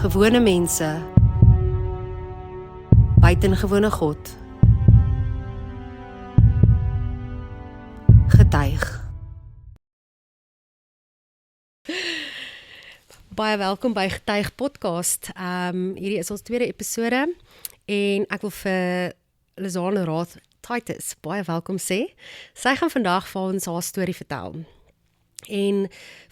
Gewone mense, buitengewone God. Getuig. Baie welkom by Getuig Podcast. Hierdie is ons tweede episode en ek wil vir Lizane Raad Titus baie welkom sê. Sy gaan vandag vir ons haar storie vertel. En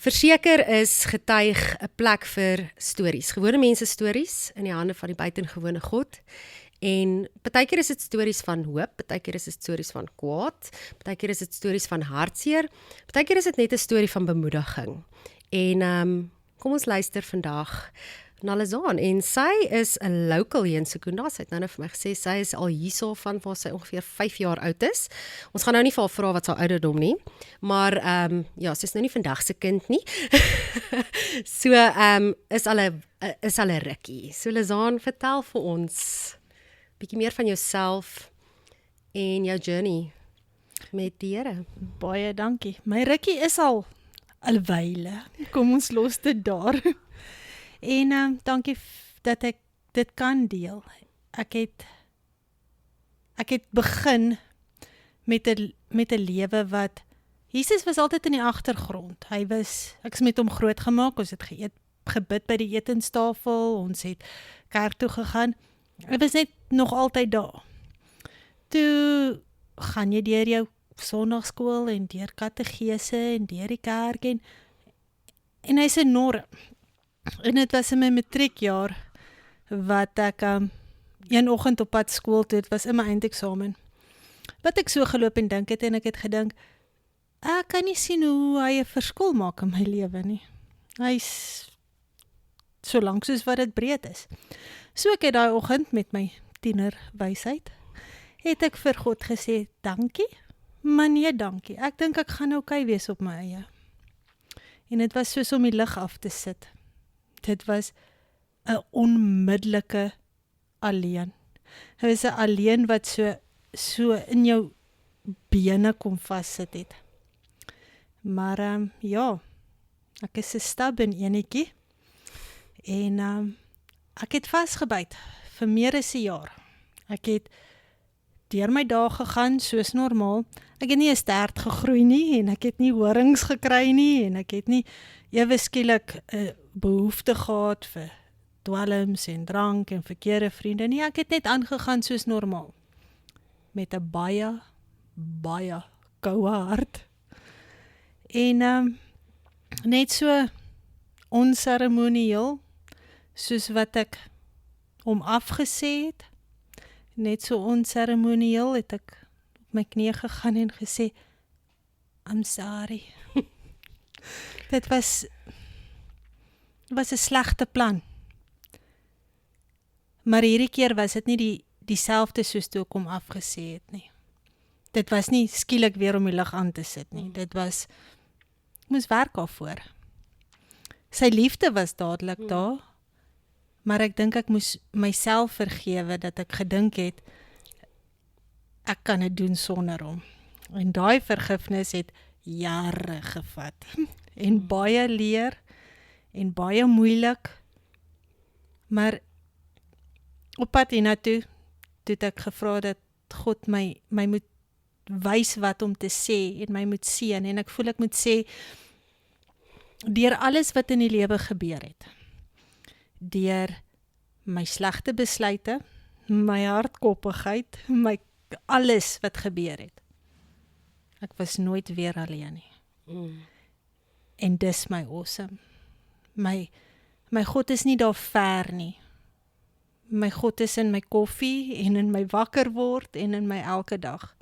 verseker is Getuig 'n plek vir stories, gewone mense stories in die hande van die buitengewone God. En partykeer is dit stories van hoop, partykeer is dit stories van kwaad, partykeer is dit stories van hartseer, partykeer is dit net 'n storie van bemoediging. En kom ons luister vandag na Lizane, en sy is 'n local hier in Secunda. Sy het nou vir my gesê, sy is al hierso van waar sy ongeveer 5 jaar oud is. Ons gaan nou nie vir haar vra wat sy ouderdom nie, maar ja, sy is nou nie vandag se kind nie. So, is al 'n rukkie. So Lizane, vertel vir ons bietjie meer van jouself en jou journey met die Here. Baie dankie. My rukkie is al 'n wyle. Kom ons los dit daar. En dankie dat ek dit kan deel. Ek het begin met 'n lewe wat Jesus was altyd in die agtergrond. Ek is met hom grootgemaak. Ons het gebid by die etenstafel. Ons het kerk toe gegaan. Hy was net nog altyd daar. Toe gaan jy deur jou sonnaarskool en deur kategese en deur die kerk en hy's enorm. En dit was in my matriekjaar wat ek een oggend op pad skool toe, dit was in my eindeksamen, wat ek so geloop en dink het, en ek het gedink, ek kan nie sien hoe hy 'n verskil maak in my lewe nie. Hy's so lank soos wat dit breed is. So ek het daai oggend met my tienerwysheid, het ek vir God gesê, dankie, maar nee dankie, ek dink ek gaan okay wees op my eie. En dit was soos om die lig af te sit. Dit was 'n onmiddellike alleen. Dit was 'n alleen wat so in jou bene kom vassit het. Maar ja, ek is 'n stubborn enetjie. En ek het vasgebyt vir meer as 'n jaar. Ek het deur my dae gegaan soos normaal. Ek het nie 'n stert gegroei nie, en ek het nie horings gekry nie, en ek het nie ewe skielik 'n behoefte gehad vir dwelms en drank en verkeerde vriende nie. Ek het net aangegaan soos normaal. Met 'n baie koue hart. En net so onseremonieel, soos wat ek hom afgesê het, net so onseremonieel het ek op my knieë gegaan en gesê, I'm sorry. Dit was 'n slegte plan. Maar hierdie keer was dit nie dieselfde soos toe ek hom afgesê het nie. Dit was nie skielik weer om die lig aan te sit nie. Dit was, ek moes werk daarvoor. Sy liefde was dadelik daar, maar ek dink ek moes myself vergewe dat ek gedink het, ek kan dit doen sonder hom. En daai vergifnis het jare gevat. En baie leer, en baie moeilik. Maar op pad hiernatoe, toe het ek gevra dat God my moet wys wat om te sê, en my moet seën. En ek voel ek moet sê, deur alles wat in die lewe gebeur het, deur my slegte besluite, my hardkoppigheid, my alles wat gebeur het, ek was nooit weer alleen nie. En dis my awesome. My God is nie daar ver nie. My God is in my koffie, en in my wakker word, en in my elke dag.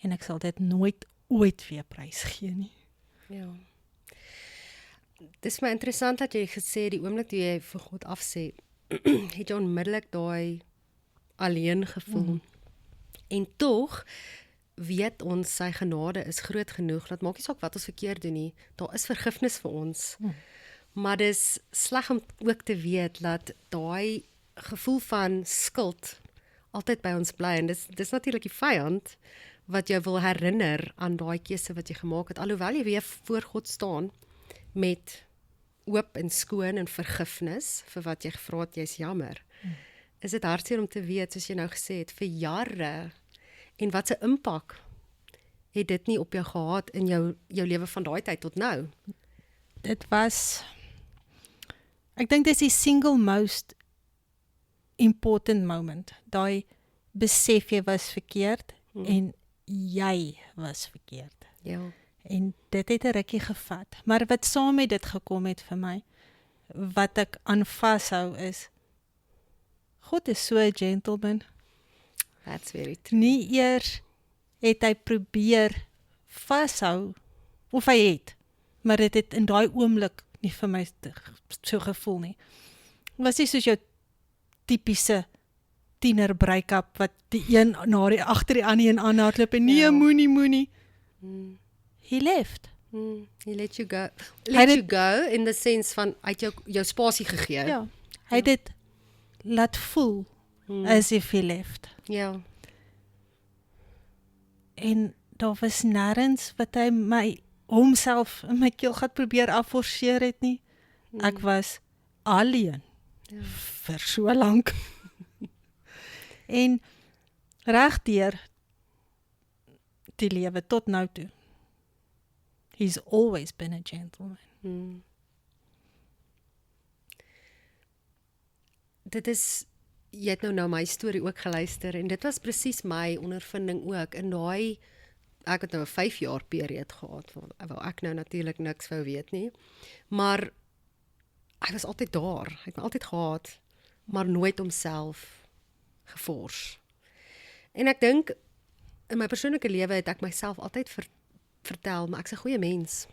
En ek sal dit nooit ooit weer prys gee nie. Ja. Dis my interessant dat jy gesê, die oomblik toe jy vir God afsê, het jy onmiddellik daai alleen gevoel. En tog weet ons sy genade is groot genoeg, dat maak nie saak wat ons verkeerd doen nie, daar is vergifnis vir ons. Maar dis sleg om ook te weet dat daai gevoel van skuld altyd by ons bly, en dis natuurlik die vyand wat jou wil herinner aan daai keuse wat jy gemaak het, alhoewel jy weer voor God staan met oop en skoon en vergifnis vir wat jy gevra het, jy's jammer. Is dit hartseer om te weet, soos jy nou gesê het, vir jare, en wat 'n impak het dit nie op jou gehad in jou lewe van daai tyd tot nou? Dit was, ek dink dit is die single most important moment. Daai besef jy was verkeerd en jy was verkeerd. Ja. En dit het 'n rukkie gevat. Maar wat saam met dit gekom het vir my, wat ek aan vashou is, God is so 'n gentleman. That's very true. Nie eers het hy probeer vashou, of hy het, maar dit het in daai oomblik nie vir my so gevoel nie. Was nie soos jou typiese tiener break-up, wat die een na die agter die ander een aanhardloop en nee, Ja. moenie. He left. He let you go. Hy Let het- you go in the sense van uit jou spasie gegee. Ja, hy het dit laat voel as if he left. Ja. En daar was nêrens wat hy homself in my keel gat probeer afforceer het nie. Ek was alleen vir so lank. En regdeur die lewe tot nou toe. He's always been a gentleman. Dit is, jy het nou my storie ook geluister en dit was presies my ondervinding ook in daai, ek het nou 'n 5 jaar periode gehad, waar ek nou natuurlik niks wou weet nie, maar hy was altyd daar, hy het my altyd gehad, maar nooit homself gefors. En ek dink, in my persoonlike lewe het ek myself altyd vertel, maar ek's 'n goeie mens.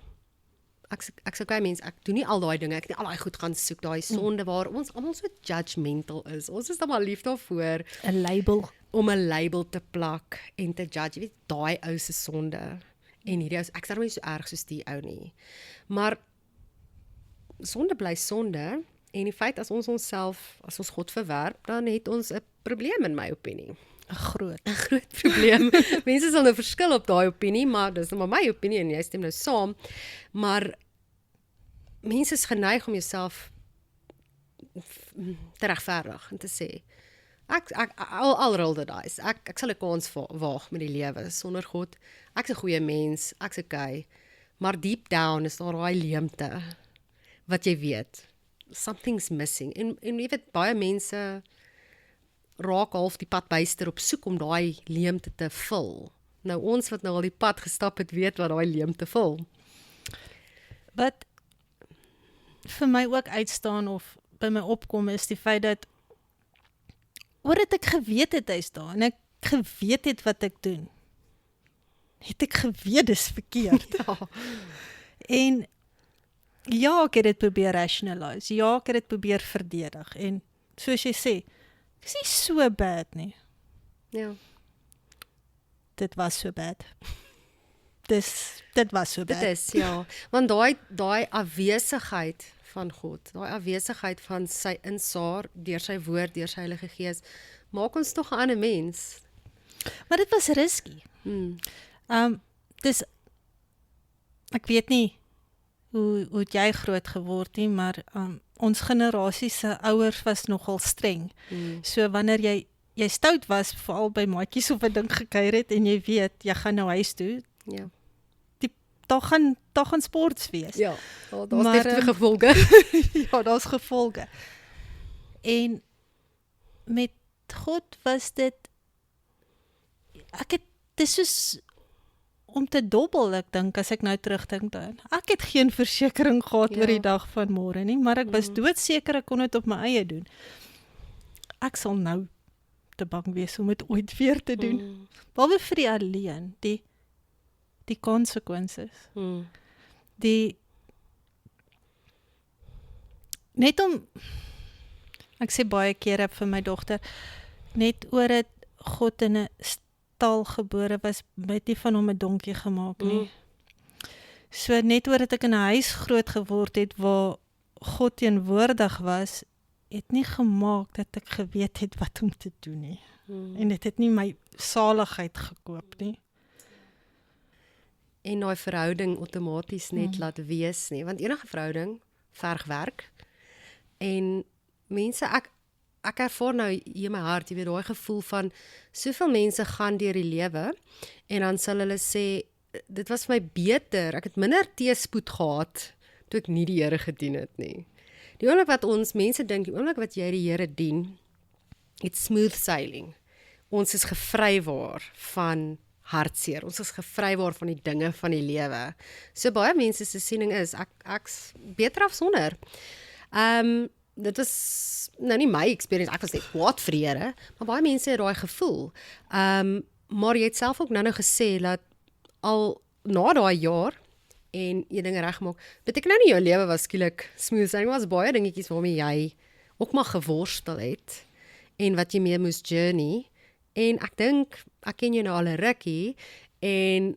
Ek's 'n goeie mens, ek doen nie al daai dinge, ek het nie al daai goed gaan soek, daai sonde waar ons almal so judgmental is. Ons is dan maar lief daarvoor 'n label. om 'n label te plak en te judge. Jy weet, daai ou se sonde en hierdie ou, ek's daarom nie so erg soos die ou nie. Maar sonde bly sonde en die feit as ons onsself, as ons God verwerp, dan het ons 'n probleem in my opinie. 'n groot. 'n groot probleem. Mense sal nou verskil op daai opinie, maar dis nou maar my opinie en jy stem nou saam. Maar mense is geneig om jouself te regverdig en te sê, I'll roll the dice. Ek sal 'n kans waag met die lewe sonder God. Ek's 'n goeie mens, ek's okay. Maar deep down is daar daai leemte wat jy weet. Something's missing. En jy weet, baie mense raak half die pad byster op soek om daai leemte te vul. Nou ons wat nou al die pad gestap het, weet wat daai leemte vul. Wat vir my ook uitstaan of by my opkom is die feit dat oordat ek geweet het hy's daar en ek geweet het wat ek doen, het ek geweet dis verkeerd. Ja. En ja, ek het dit probeer rationalize. Ja, ek het dit probeer verdedig. En soos jy sê, dis nie so bad nie. Ja. Dit was so bad. Dit was so bad. Dit is, ja. Want daai afwesigheid van God, daai afwesigheid van sy insaar, deur sy woord, deur sy Heilige Gees, maak ons tog 'n ander mens. Maar dit was risky. Dis, ek weet nie hoe het jy groot geword nie, maar ons generasie se ouers was nogal streng. So wanneer jy stout was, veral by maatjies of 'n ding gekuier het en jy weet, jy gaan nou huis toe, Ja. daar gaan sports wees. Ja, daar's Maar, definitief gevolge. Ja, daar's gevolge. En met God was dit, dis soos om te dobbel, ek dink, as ek nou terugdink daaraan. Ek het geen versekering gehad Ja. oor die dag van môre nie, maar ek was doodseker ek kon dit op my eie doen. Ek sal nou te bang wees om dit ooit weer te doen. Behalwe vir die alleen, die consequences. Net om, ek sê baie keer vir my dogter, net oor dit God in 'n stal gebore was, het nie van hom 'n donkie gemaak nie. So net oor dit ek in 'n huis groot geword het waar God teenwoordig was, het nie gemaak dat ek geweet het wat om te doen nie. En dit het nie my saligheid gekoop nie. En daai verhouding outomaties net laat wees nie, want enige verhouding vergwerk. En mense, ek ervaar nou hier in my hart, jy weet, daai gevoel van, soveel mense gaan deur die lewe, en dan sal hulle sê, dit was vir my beter, ek het minder teespoed gehad, toe ek nie die Here gedien het nie. Die oomblik wat ons mense dink, die oomblik wat jy die Here dien, it's smooth sailing. Ons is gevrywaar van hartseer, ons is gevrywaar van die dinge van die lewe. So baie mense se siening is, ek's beter af sonder. Dit was nou nie my experience, ek was net kwaad vir die Here, maar baie mense het daai gevoel. Maar jy het self ook nou gesê, dat al na daai jaar, en jy dinge regmaak, beteken nou nie jou lewe was skielik smooth sailing, was baie dingetjies waarmee jy ook maar geworstel het, en wat jy mee moes journey, en ek dink, ek ken jou nou al 'n rukkie, en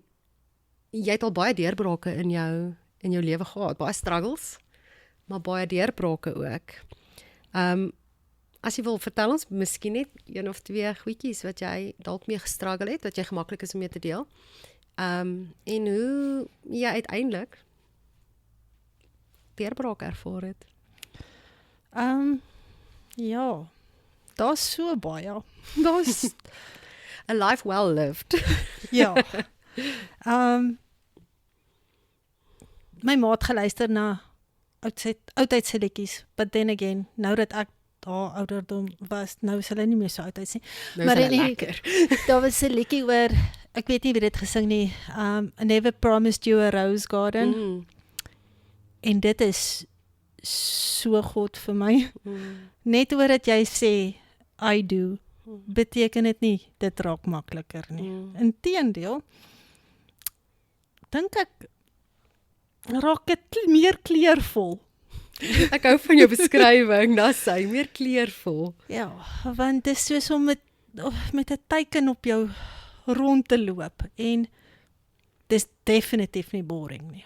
jy het al baie deurbrake in jou lewe gehad, baie struggles, maar baie deurbrake ook. As jy wil, vertel ons miskien net 1 of 2 goedjies wat jy dalk mee gestruggle het, wat jy gemaklik is om mee te deel. En hoe jy uiteindelik deurbraak ervaar het. Ja, daar's so baie. Daar's a life well lived. Ja. My ma het geluister na oudtydse liedjies, but then again, nou dat ek daar ouderdom was, nou is hulle nie meer so oudtyds nie. Nou maar is hulle in lekker. Daar was 'n liedjie oor, ek weet nie wie dit gesing nie, I never promised you a rose garden, en dit is so goed vir my. Net oor dat jy sê, I do, beteken dit nie, dit raak makliker nie. Inteendeel, dink ek, raak dit meer kleurvol. Ek hou van jou beskrywing, dis hy, meer kleurvol. Ja, want dit is soos om met 'n teiken op jou rond te loop, en dis definitief nie boring nie.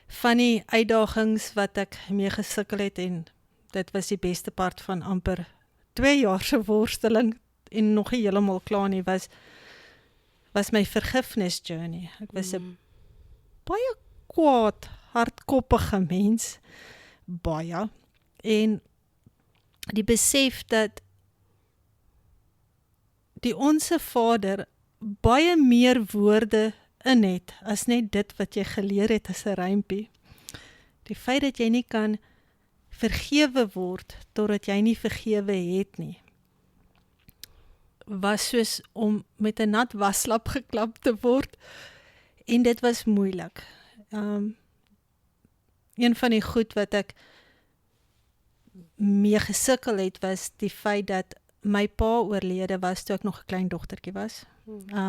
Van die uitdagings wat ek mee gesukkel het, en dit was die beste part van amper 2 jaar se worsteling, en nog nie heeltemal klaar nie, was my vergifnis journey. Ek was 'n baie kwaad, hardkoppige mens, baie, en die besef dat die Onse Vader baie meer woorde in het, as net dit wat jy geleer het as 'n rympie. Die feit dat jy nie kan vergewe word, totdat jy nie vergewe het nie, was soos om met 'n nat waslap geklap te word, en dit was moeilik. Een van die goed wat ek mee gesukkel het, was die feit dat my pa oorlede was toe ek nog 'n klein dogtertjie was.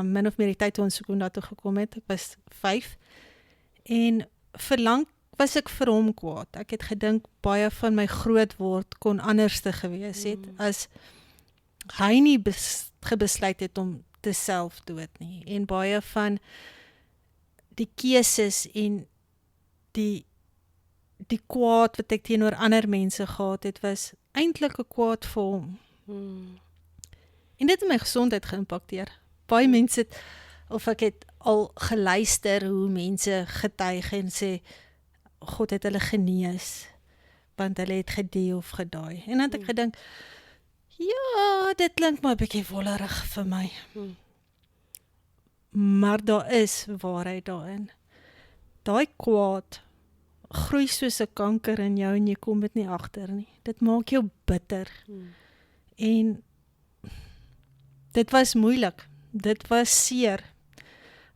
Min of meer die tyd toe ons Sekunda toe gekom het, ek was 5, en verlang was ek vir hom kwaad. Ek het gedink baie van my grootword kon anderste gewees het, as hy nie besluit het om te selfdood nie, en baie van die keuses en die kwaad wat ek teenoor ander mense gehad het, was eintlik 'n kwaad vir hom. En dit het my gesondheid geïmpakteer. Baie mense het, of ek het al geluister hoe mense getuig en sê, God het hulle genees, want hulle het gedie of gedaai. En dan het ek gedink, ja, dit klink maar 'n bietjie wollerig vir my. Maar daar is waarheid daarin. Daai kwaad groei soos 'n kanker in jou, en jy kom dit nie agter nie. Dit maak jou bitter. En dit was moeilik. Dit was seer.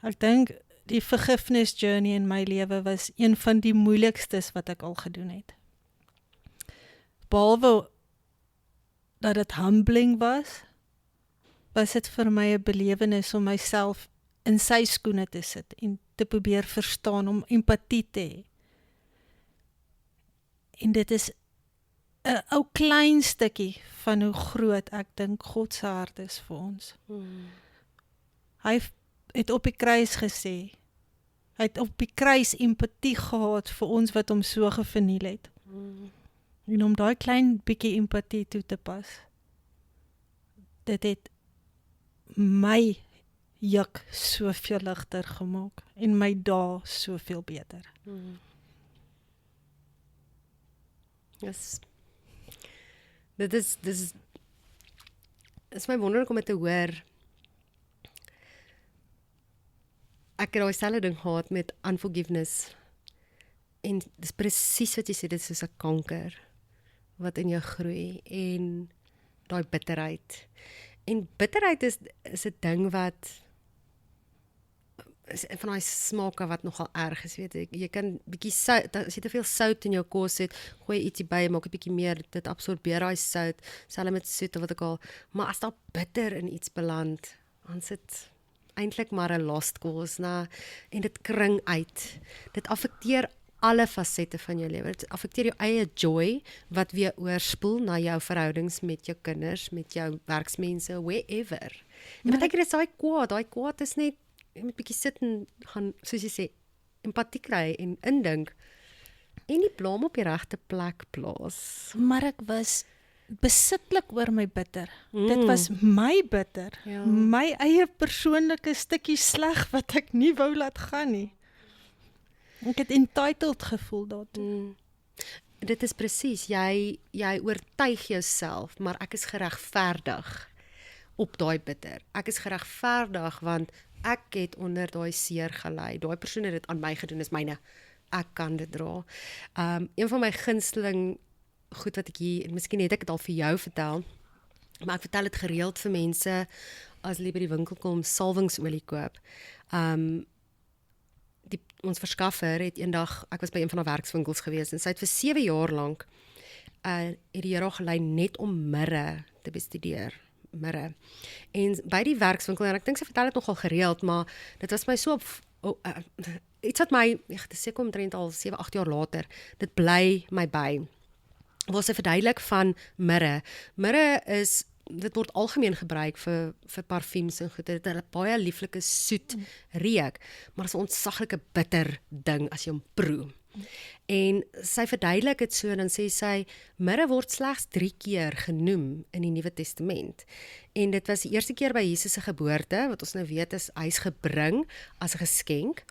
Ek dink die vergifnis journey in my lewe was een van die moeilikstes wat ek al gedoen het. Behalwe dat dit humbling was dit vir my 'n belewenis om myself in sy skoene te sit en te probeer verstaan, om empatie te hê. En dit is 'n ou klein stukkie van hoe groot ek dink God se hart is vir ons. Hy het op die kruis gesê, hy het op die kruis empatie gehad vir ons wat hom so geverniel het. En om daai klein bietjie empatie toe te pas, dit het my juk soveel ligter gemaak en my dae soveel beter. Yes. Dit is my wonderlik om dit te hoor. Ek het daai selfde ding gehad met unforgiveness. En dis presies wat jy sê, dit is soos 'n kanker wat in jou groei en daai bitterheid. En bitterheid is 'n ding wat is van daai smake wat nogal erg is, weet ek. Jy kan bietjie sout, as jy te veel sout in jou kos het, gooi ietsie by, maak 'n bietjie meer, dit absorbeer daai sout, selfs met soet of wat ook al. Maar as daar bitter in iets beland, dan is dit eintlik maar 'n lost cause, en dit kring uit. Dit affekteer alle fasette van jou lewe. Dit affekteer jou eie joy, wat weer oorspoel na jou verhoudings met jou kinders, met jou werksmense, wherever. En baie keer is daai kwaad is net, jy moet bietjie sit en gaan, soos jy sê, empatie kry en indink, en die blame op die regte plek plaas. Maar ek was besitlik oor my bitter. Dit was my bitter. Ja. My eie persoonlike stukkie sleg wat ek nie wou laat gaan nie. Ek het entitled gevoel daartoe. Dit is presies, jy oortuig jouself, maar ek is geregverdig op daai bitter. Ek is geregverdig want ek het onder daai seer gelei. Daai persoon het dit aan my gedoen, is myne. Ek kan dit dra. Een van my gunsteling goed wat ek hier, en miskien het ek dit al vir jou vertel, maar ek vertel dit gereeld vir mense as hulle by die winkel kom salwingsolie koop. Ons verskaffer het eendag, ek was by een van haar werkswinkels gewees en sy het vir 7 jaar lank het die Here gelei net om mirre te bestudeer. Mirre. En by die werkswinkel, en ek dink sy vertel dit nogal gereeld, maar dit was my so iets wat my, dit is seker omtrent al 7-8 jaar later, dit bly my by. Waar sy verduidelik van mirre. Mirre is, dit word algemeen gebruik vir parfums en goed. Dit het 'n baie lieflike soet reuk, maar is 'n ontsaglike bitter ding as jy hom proe. En sy verduidelik dit so, dan sê sy, mirre word slegs 3 keer genoem in die Nuwe Testament. En dit was die eerste keer by Jesus se geboorte, wat ons nou weet is, hy is gebring as 'n geskenk.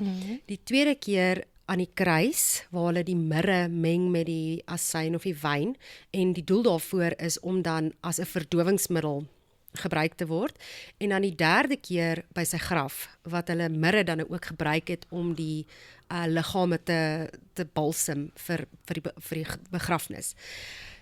Die tweede keer aan die kruis, waar hulle die mirre meng met die asyn of die wyn, en die doel daarvoor is om dan as 'n verdowingsmiddel gebruik te word, en dan die derde keer by sy graf, wat hulle mirre dan ook gebruik het om die liggame te balsem vir die begrafnis.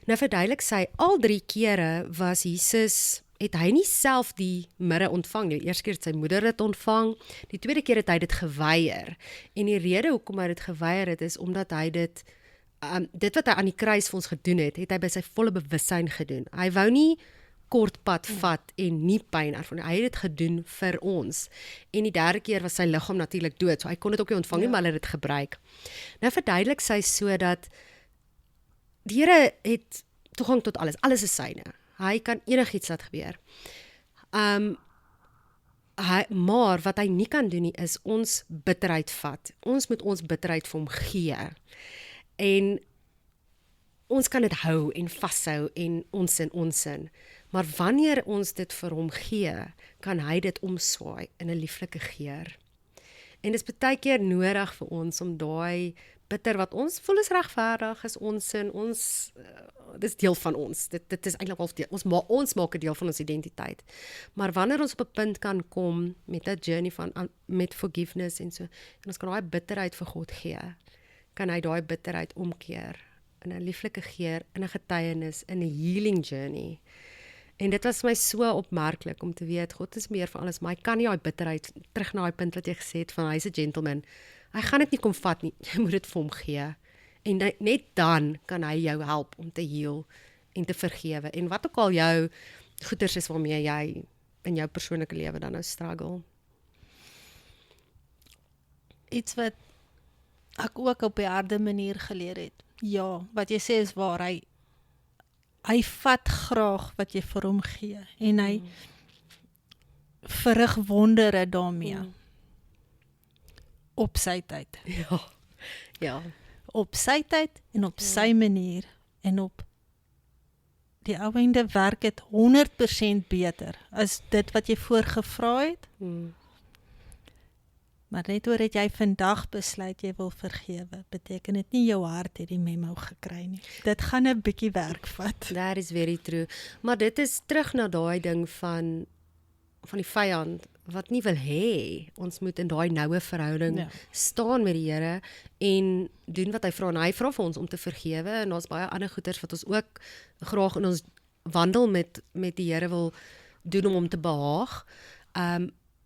Nou verduidelik sy, al 3 kere was Jesus, het hy nie self die mirre ontvang nie. Die eerste keer het sy moeder dit ontvang, die tweede keer het hy dit geweier. En die rede hoekom hy dit geweier het, is omdat hy dit wat hy aan die kruis vir ons gedoen het, het hy by sy volle bewussyn gedoen. Hy wou nie kort pad vat en nie pyn ervaar. Hy het dit gedoen vir ons. En die derde keer was sy liggaam natuurlik dood, so hy kon dit ook nie ontvang nie, maar hy het dit gebruik. Nou verduidelik sy so dat die Here het toegang tot alles. Alles is syne. Hy kan enigiets laat gebeur. Maar wat hy nie kan doen nie, is ons bitterheid vat. Ons moet ons bitterheid vir hom gee. En ons kan dit hou en vashou en onsin. Maar wanneer ons dit vir hom gee, kan hy dit omswaai in 'n lieflike geur. En dit is baie keer nodig vir ons om daai bitter wat ons voel is regverdig, is onsin, dit is deel van ons. Dit is eintlik al deel. Ons maak 'n deel van ons identiteit. Maar wanneer ons op 'n punt kan kom met 'n journey met forgiveness en so, en ons kan daai bitterheid vir God gee, kan hy daai bitterheid omkeer in 'n lieflike geur, in 'n getuienis, in 'n healing journey. En dit was my so opmerklik om te weet, God is meer van alles, maar hy kan nie daai bitterheid, terug na daai punt wat jy gesê het, van hy's 'n gentleman, hy gaan dit nie kom vat nie, jy moet dit vir hom gee. En net dan kan hy jou help om te heal en te vergewe. En wat ook al jou goeders is waarmee jy in jou persoonlike lewe dan nou struggle. Iets wat ek ook op 'n harde manier geleer het. Ja, wat jy sê is waar, hy vat graag wat jy vir hom gee en hy verrig wondere daarmee. Op sy tyd. Ja. Op sy tyd en op sy manier en op die ouende werk het 100% beter as dit wat jy voorgevra het. Maar net oor het jy vandag besluit jy wil vergewe, beteken dit nie jou hart het die memo gekry nie. Dit gaan 'n bietjie werk vat. That is very true. Maar dit is terug na daai ding van die vyand wat nie wil hê ons moet in daai noue verhouding staan met die Here en doen wat hy vra. En hy vra vir ons om te vergewe en daar's baie ander goeders wat ons ook graag in ons wandel met die Here wil doen om hom te behaag.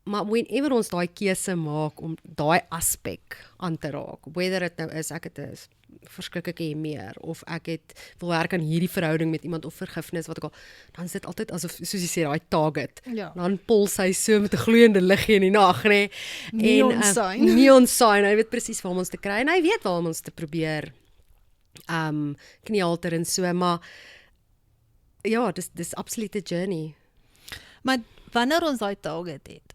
Maar whenever ons daai keuse maak om daai aspek aan te raak, whether it nou is ek het 'n verskriklike meer of ek wil werk aan hierdie verhouding met iemand of vergifnis wat ook al, dan is dit altyd asof soos jy sê daai target. Ja. Dan puls hy so met 'n gloeiende liggie in die nag, nê. Neon sign. Neon sign. Hy weet presies waar om ons te kry en hy weet waar om ons te probeer kniehalter en so, maar ja, dis absolute journey. Maar wanneer ons daai target het,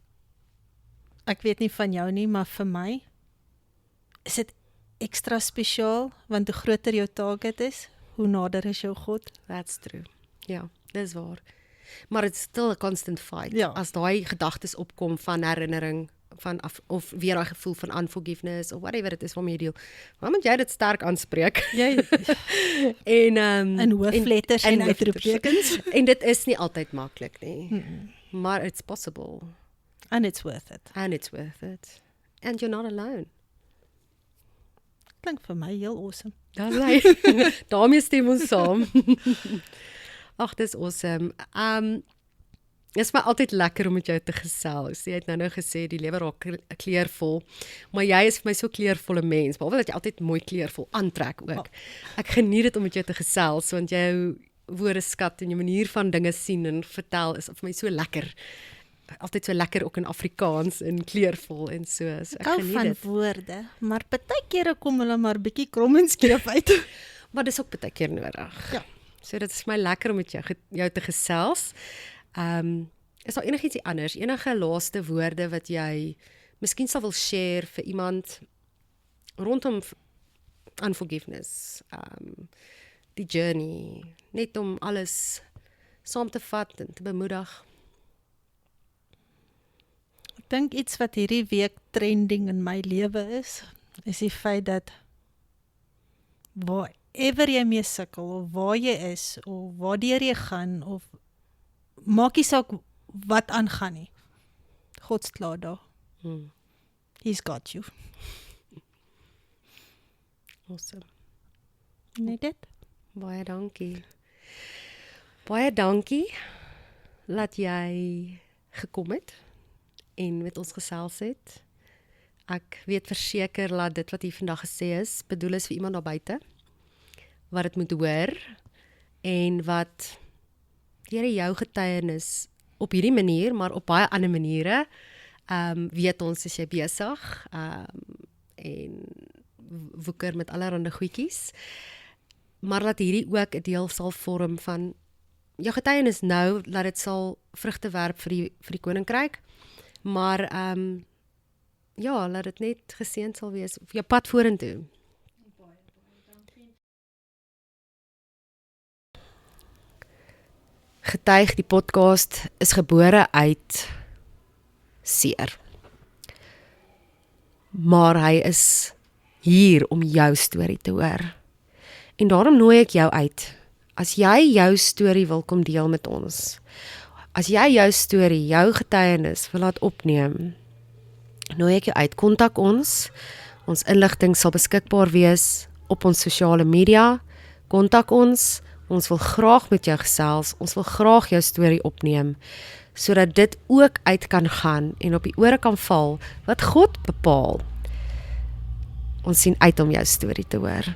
ek weet nie van jou nie, maar vir my is dit ekstra spesiaal, want hoe groter jou target is, hoe nader is jou God. That's true. Ja, dis waar. Maar it's still a constant fight. Ja. As daai gedagtes opkom van herinnering, of weer daai gevoel van unforgiveness, of whatever it is waarmee jy deel, dan moet jy dit sterk aanspreek. Jy en in hoofletters en uitroeptekens. En dit is nie altyd maklik nie. Maar it's possible. And it's worth it. And it's worth it. And you're not alone. Klink vir my heel awesome. Daarmee stem ons saam. Ag, dis awesome. Dit is my altyd lekker om met jou te gesels. Jy het nou gesê die lewe raak kleurvol, maar jy is vir my so kleurvolle mens, behalwe dat jy altyd mooi kleurvol aantrek ook. Ek geniet dit om met jou te gesels, want jou woordeskat en jou manier van dinge sien en vertel is vir my so lekker. Altyd so lekker ook in Afrikaans en kleurvol en so ek geniet van dit. Woorde, maar partykeer kom hulle maar bietjie krom en skeef uit. Maar dis ook partykeer nodig. Ja. So dit is vir my lekker om met jou te gesels. Is daar enigiets anders, enige laaste woorde wat jy miskien sal wil share vir iemand rondom unforgiveness, die journey, net om alles saam te vat en te bemoedig? Ek dink iets wat hierdie week trending in my lewe is die feit dat waarever jy mee sukkel, of waar jy is, of waardeur jy gaan, of maak nie saak wat aangaan nie. God's klaar daar. He's got you. Awesome. Net dit. Baie dankie. Baie dankie dat jy gekom het en met ons gesels het. Ek weet verseker dat dit wat jy vandag gesê is, bedoel is vir iemand daar buite, wat dit moet hoor, en wat deur jou getuienis op hierdie manier, maar op baie ander maniere, weet ons is jy besig, en woeker met allerhande goedjies, maar dat hierdie ook 'n deel sal vorm van jou getuienis nou, dat dit sal vrugte werp vir die koninkryk, maar ja, laat dit net geseën sal wees op jou pad vorentoe. Getuig, die podcast is gebore uit seer. Maar hy is hier om jou storie te hoor. En daarom nooi ek jou uit. As jy jou storie wil kom deel met ons, as jy jou storie, jou getuienis wil laat opneem, nooi ek jou uit, kontak ons. Ons inligting sal beskikbaar wees op ons sosiale media. Kontak ons. Ons wil graag met jou gesels. Ons wil graag jou storie opneem, sodat dit ook uit kan gaan en op die ore kan val wat God bepaal. Ons sien uit om jou storie te hoor.